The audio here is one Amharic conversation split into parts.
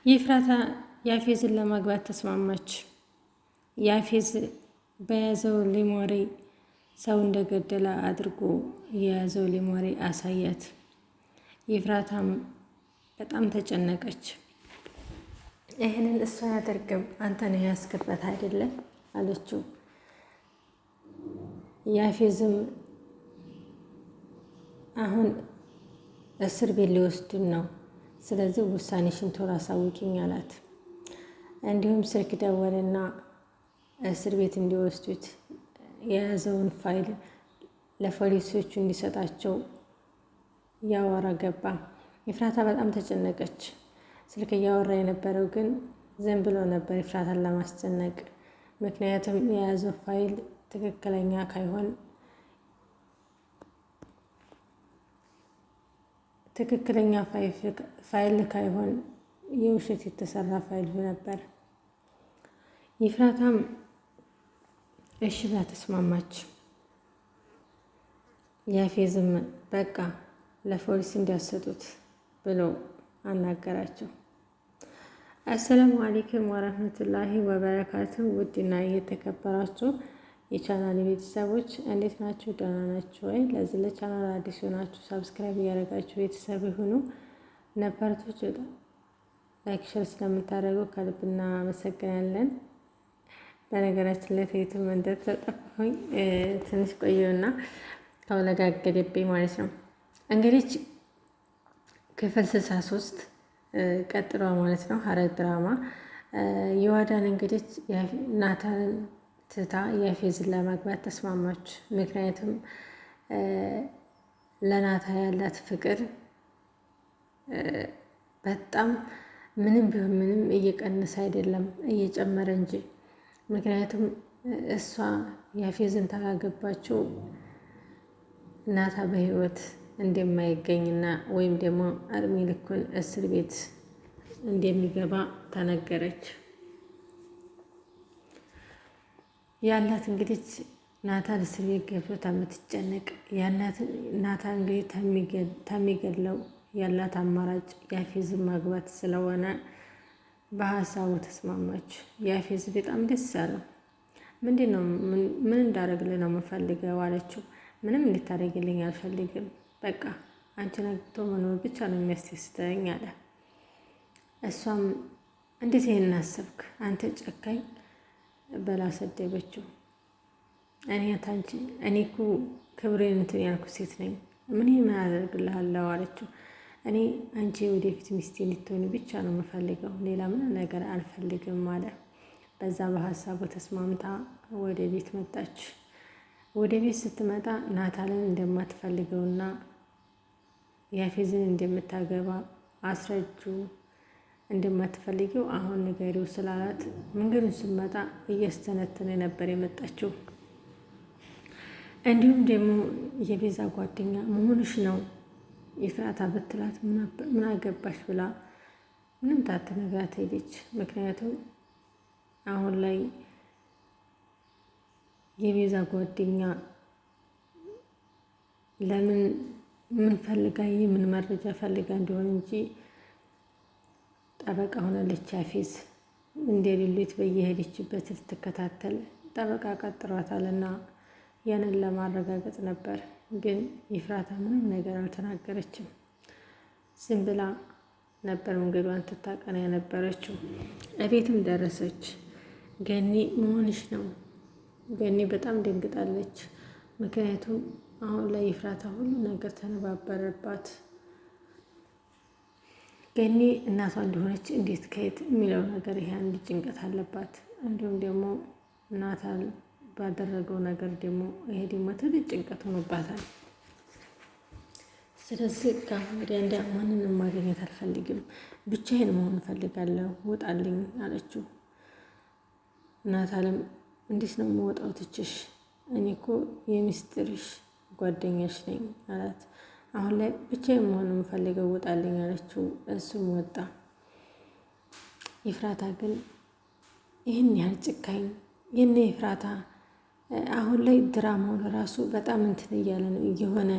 ይፍራታ ያፌዝን ለማግባት ተስማማች። ያፌዝ በያዘው ሊሞሪ ሰው እንደገደለ አድርጎ የያዘው ሊሞሪ አሳያት። ይፍራታም በጣም ተጨነቀች። ይህንን እሱ አያደርግም አንተ ነህ ያስገባት አይደለም አለችው። ያፌዝም አሁን እስር ቤት ሊወስዱን ነው፣ ስለዚህ ውሳኔሽን ቶሎ አሳውቂኝ አላት። እንዲሁም ስልክ ደወልና እስር ቤት እንዲወስዱት የያዘውን ፋይል ለፖሊሶቹ እንዲሰጣቸው እያወራ ገባ። ይፍራታ በጣም ተጨነቀች። ስልክ እያወራ የነበረው ግን ዝም ብሎ ነበር ይፍራታን ለማስጨነቅ። ምክንያቱም የያዘው ፋይል ትክክለኛ ፋይል ካይሆን የውሸት የተሰራ ፋይል ነበር። ይፍራታም እሺ ብላ ተስማማች። ያፌዝም በቃ ለፖሊስ እንዲያሰጡት ብሎ አናገራቸው። አሰላሙ አለይኩም ወረህመቱላሂ ወበረካቱ። ውድና እየተከበራችሁ የቻናል ቤተሰቦች እንዴት ናችሁ? ደህና ናችሁ ወይ? ለዚህ ለቻናል አዲስ ሆናችሁ ሰብስክራይብ እያደረጋችሁ ቤተሰብ ይሁኑ። ነባሮች ላይክ ሸር ስለምታደርጉ ከልብ እናመሰግናለን። በነገራችን ላይ ፌቱም እንደተጠፋሁኝ ትንሽ ቆየውና ተወለጋገደብኝ ማለት ነው። እንግዲህ ክፍል 63 ቀጥሏ ማለት ነው። ሐረግ ድራማ የዋዳን እንግዲህ ናታንን ትታ ያፌዝን ለማግባት ተስማማች። ምክንያቱም ለናታ ያላት ፍቅር በጣም ምንም ቢሆን ምንም እየቀነሰ አይደለም እየጨመረ እንጂ። ምክንያቱም እሷ ያፌዝን ታላገባችው ናታ በህይወት እንደማይገኝና ወይም ደግሞ እድሜ ልኩን እስር ቤት እንደሚገባ ተነገረች። ያላት እንግዲህ ናታን እስር ቤት ገብቶ ከምትጨነቅ ናታን እንግዲህ ተሚገድለው ያላት አማራጭ ያፌዝን ማግባት ስለሆነ በሀሳቡ ተስማማች። ያፌዝ በጣም ደስ አለው። ምን እንዳደረግልህ ነው የምፈልገው አለችው። ምንም እንድታደርግልኝ አልፈልግም፣ በቃ አንቺን አግብቶ መኖር ብቻ ነው የሚያስደስተኝ አለ። እሷም እንዴት ይሄን አሰብክ አንተ ጨካኝ በላ ሰደበችው። እኔ እኮ ክብሬን እንትን ያልኩ ሴት ነኝ፣ ምን አደርግልሃለሁ አለችው። እኔ አንቺ ወደፊት ሚስቴ እንድትሆኒ ብቻ ነው የምፈልገው፣ ሌላ ምንም ነገር አልፈልግም አለ። በዛ በሀሳቡ ተስማምታ ወደ ቤት መጣች። ወደ ቤት ስትመጣ ናታንን እንደማትፈልገውና ያፌዝን እንደምታገባ አስረጁ። እንደማትፈልገው አሁን ንገሪው ስላላት መንገዱን ስትመጣ እያስተነተነ ነበር የመጣችው። እንዲሁም ደግሞ የቤዛ ጓደኛ መሆንሽ ነው ይፍራታ ብትላት ምን አገባሽ ብላ ምንም ታትነግራት ሄደች። ምክንያቱም አሁን ላይ የቤዛ ጓደኛ ምን ፈልጋ ምን መረጃ ፈልጋ እንደሆነ እንጂ ጠበቃ ሆናለች። ያፌዝ እንደሌሉት በየሄደችበት ልትከታተል ጠበቃ ቀጥሯታልና ያንን ለማረጋገጥ ነበር። ግን ይፍራታ ምንም ነገር አልተናገረችም። ዝም ብላ ነበር መንገዷን ትታቀና የነበረችው። እቤትም ደረሰች። ገኒ መሆንሽ ነው። ገኒ በጣም ደንግጣለች። ምክንያቱም አሁን ላይ ይፍራታ ሁሉ ነገር ተነባበረባት። ገኒ እናቷ እንደሆነች እንዴት ከየት የሚለው ነገር ይሄ አንድ ጭንቀት አለባት። እንዲሁም ደግሞ ናታን ባደረገው ነገር ደግሞ ይሄ ደግሞ ትልቅ ጭንቀት ሆኖባታል። ስለዚህ ከአሁን ወዲያ ማንንም ማግኘት አልፈልግም፣ ብቻዬን መሆን እፈልጋለሁ፣ ውጣልኝ አለችው። ናታንም እንዴት ነው የምወጣው ትችሽ? እኔ እኮ የሚስጥርሽ ጓደኛሽ ነኝ አላት። አሁን ላይ ብቻዬን መሆን የምፈልገው ውጣልኝ አለችው። እሱም ወጣ። ይፍራታ ግን ይህን ያህል ጭካኝ የነ ይፍራታ አሁን ላይ ድራማው ለራሱ በጣም እንትን እያለ ነው እየሆነ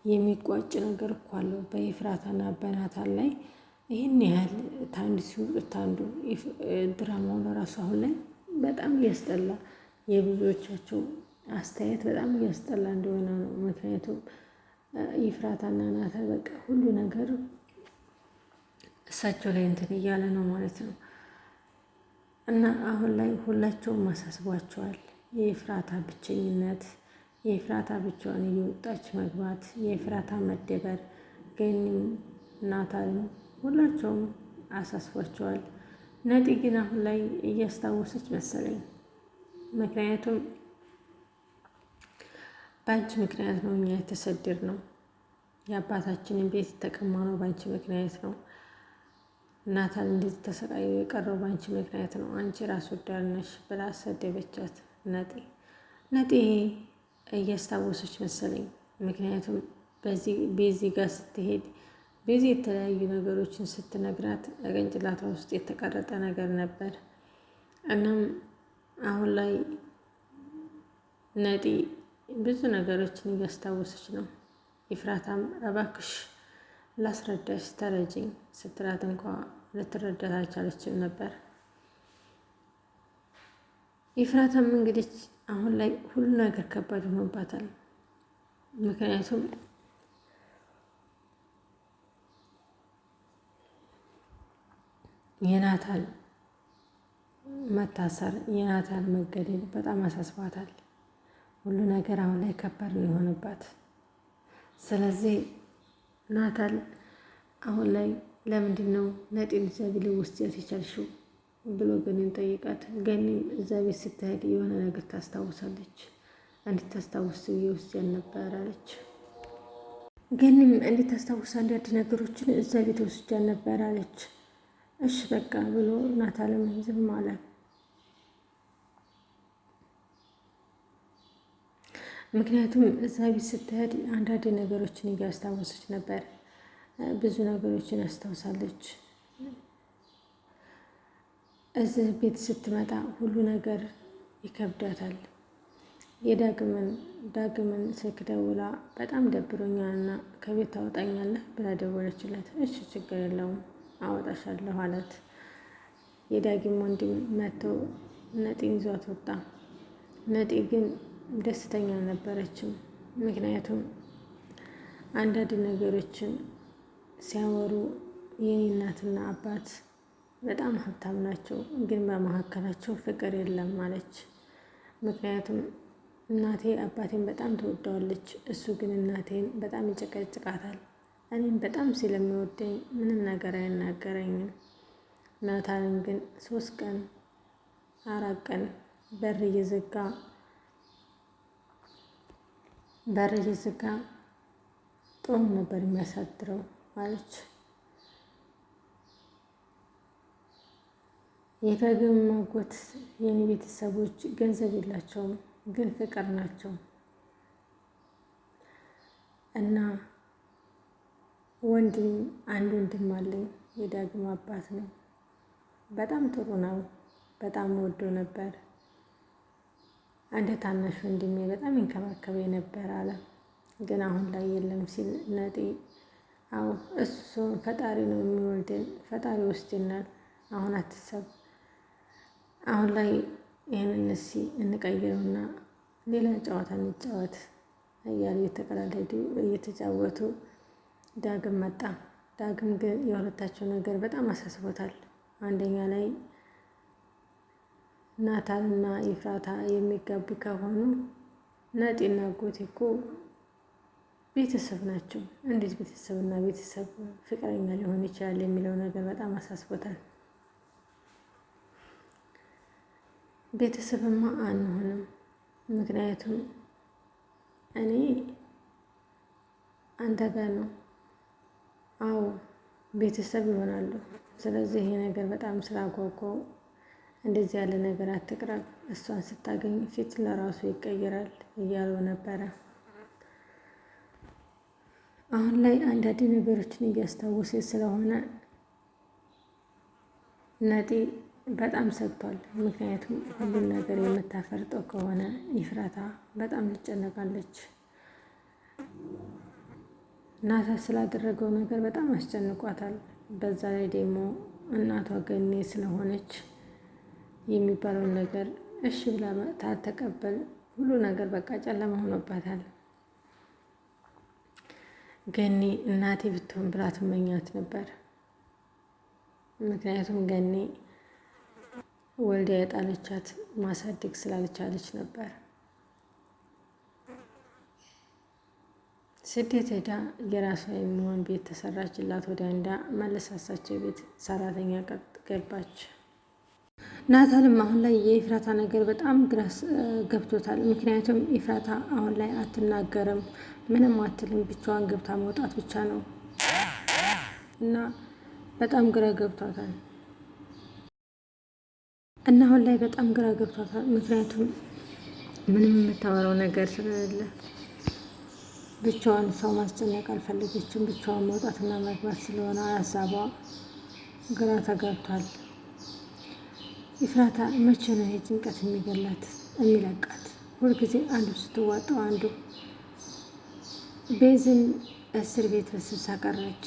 የሚቋጭ ነገር እኮ አለው በይፍራታና በናታን ላይ። ይህን ያህል ታንድ ሲወጡት ታንዱ ድራማው ለራሱ አሁን ላይ በጣም እያስጠላ የብዙዎቻቸው አስተያየት በጣም እያስጠላ እንደሆነ ነው። ምክንያቱም ይፍራታና ናታን በቃ ሁሉ ነገር እሳቸው ላይ እንትን እያለ ነው ማለት ነው። እና አሁን ላይ ሁላቸውም አሳስቧቸዋል። የኤፍራታ ብቸኝነት፣ የኤፍራታ ብቻዋን እየወጣች መግባት፣ የኤፍራታ መደበር፣ ገኒም ናታንም ሁላቸውም አሳስቧቸዋል። ነጢ ግን አሁን ላይ እያስታወሰች መሰለኝ። ምክንያቱም በአንቺ ምክንያት ነው እኛ የተሰደድ ነው፣ የአባታችንን ቤት የተቀማ ነው በአንቺ ምክንያት ነው። ናታን እንደዚህ ተሰቃዩ የቀረው በአንቺ ምክንያት ነው፣ አንቺ ራስ ወዳድ ነሽ ብላ አሰደበቻት። ነጤ እያስታወሰች መሰለኝ። ምክንያቱም ቤዚ ጋር ስትሄድ ቤዚ የተለያዩ ነገሮችን ስትነግራት ቅንጭላቷ ውስጥ የተቀረጠ ነገር ነበር። እናም አሁን ላይ ነጤ ብዙ ነገሮችን እያስታወሰች ነው። ይፍራታም እባክሽ ላስረዳሽ ተረጅኝ ስትላት እንኳ ልትረዳት አልቻለችም ነበር። ይፍራታም እንግዲህ አሁን ላይ ሁሉ ነገር ከባድ ሆኖባታል። ምክንያቱም የናታን መታሰር፣ የናታን መገደል በጣም አሳስቧታል። ሁሉ ነገር አሁን ላይ ከባድ ነው የሆነባት። ስለዚህ ናታን አሁን ላይ ለምንድን ነው ነጢን እዛ ቢል ውስጥ የቻልሽው ብሎ ገኒን ጠይቃት። ገኒም እዛ ቤት ስትሄድ የሆነ ነገር ታስታውሳለች። እንድታስታውስ ውስጥ ያልነበር አለች። ገኒም እንድታስታውስ አንዳንድ ነገሮችን እዛ ቤት ውስጥ ያልነበር አለች። እሺ በቃ ብሎ ናታንም ዝም አለ። ምክንያቱም እዛ ቤት ስትሄድ አንዳንድ ነገሮችን እያስታወሰች ነበር። ብዙ ነገሮችን አስታውሳለች። እዚህ ቤት ስትመጣ ሁሉ ነገር ይከብዳታል። ዳግምን ስልክ ደውላ በጣም ደብሮኛልና ከቤት ታወጣኛለህ ብላ ደወለችለት። እሺ ችግር የለውም አወጣሻለሁ አላት። የዳግም ወንድም መጥቶ ነጢን ይዟት ወጣ። ነጢ ግን ደስተኛ አልነበረችም። ምክንያቱም አንዳንድ ነገሮችን ሲያወሩ የኔ እናትና አባት በጣም ሀብታም ናቸው፣ ግን በመካከላቸው ፍቅር የለም አለች። ምክንያቱም እናቴ አባቴን በጣም ትወደዋለች፣ እሱ ግን እናቴን በጣም ይጨቀጭቃታል። እኔም በጣም ስለሚወደኝ ምንም ነገር አይናገረኝም። ናታንም ግን 3 ቀን 4 ቀን በር እየዘጋ ጦም ነበር የሚያሳድረው አለች። የዳግም ማጎት የኔ ቤተሰቦች ገንዘብ የላቸውም፣ ግን ፍቅር ናቸው እና አንድ ወንድም አለኝ። የዳግም አባት ነው። በጣም ጥሩ ነው። በጣም ወዶ ነበር። አንድ ታናሽ ወንድሜ በጣም ይንከባከበኝ ነበር አለ። ግን አሁን ላይ የለም ሲል ነጢ አዎ እሱ ፈጣሪ ነው የሚወልድን፣ ፈጣሪ ወስድናል። አሁን አትሰብ። አሁን ላይ ይህንን እንቀይረውና ሌላ ጨዋታ እንጫወት እያሉ እየተቀላለዱ እየተጫወቱ ዳግም መጣ። ዳግም ግን የሁለታቸው ነገር በጣም አሳስቦታል። አንደኛ ላይ ናታንና ይፍራታ የሚጋቡ ከሆኑ ነጢና አጎቴ እኮ ቤተሰብ ናቸው። እንዴት ቤተሰብና ቤተሰብ ፍቅረኛ ሊሆን ይችላል የሚለው ነገር በጣም አሳስቦታል። ቤተሰብማ አንሆንም፣ ምክንያቱም እኔ አንተ ጋር ነው። አዎ ቤተሰብ ይሆናሉ። ስለዚህ ይሄ ነገር በጣም ስላጓጓው እንደዚህ ያለ ነገር አትቅረብ፣ እሷን ስታገኝ ፊት ለራሱ ይቀይራል እያሉ ነበረ። አሁን ላይ አንዳንድ ነገሮችን እያስታወሰ ስለሆነ ነጢ በጣም ሰግቷል። ምክንያቱም ሁሉን ነገር የምታፈርጠው ከሆነ ይፍራታ በጣም ትጨነቃለች። ናታ ስላደረገው ነገር በጣም አስጨንቋታል። በዛ ላይ ደግሞ እናቷ ገኔ ስለሆነች የሚባለውን ነገር እሺ ብላ ታተቀበል ሁሉ ነገር በቃ ጨለማ ሆኖባታል። ገኒ እናቴ ብትሆን ብላ ትመኛት ነበር። ምክንያቱም ገኒ ወልዳ የጣለቻት ማሳደግ ስላልቻለች ነበር። ስደት ሄዳ የራሷ የሚሆን ቤት ተሰራችላት። ወዲያ እንዳ መለሳሳቸው ቤት ሰራተኛ ገባች። ናታልም አሁን ላይ የኤፍራታ ነገር በጣም ግራ ገብቶታል። ምክንያቱም ኤፍራታ አሁን ላይ አትናገርም፣ ምንም አትልም፣ ብቻዋን ገብታ መውጣት ብቻ ነው እና በጣም ግራ ገብቷታል። ምክንያቱም ምንም የምታወራው ነገር ስለሌለ ብቻዋን ሰው ማስጨነቅ አልፈለገችም። ብቻዋን መውጣትና መግባት ስለሆነ ሀሳቧ ግራ ተጋብቷል። ኤፍራታ መቼ ነው የጭንቀት የሚለቃት? ሁልጊዜ አንዱ ስትዋጠው አንዱ። ቤዝም እስር ቤት በስብሳ ቀረች።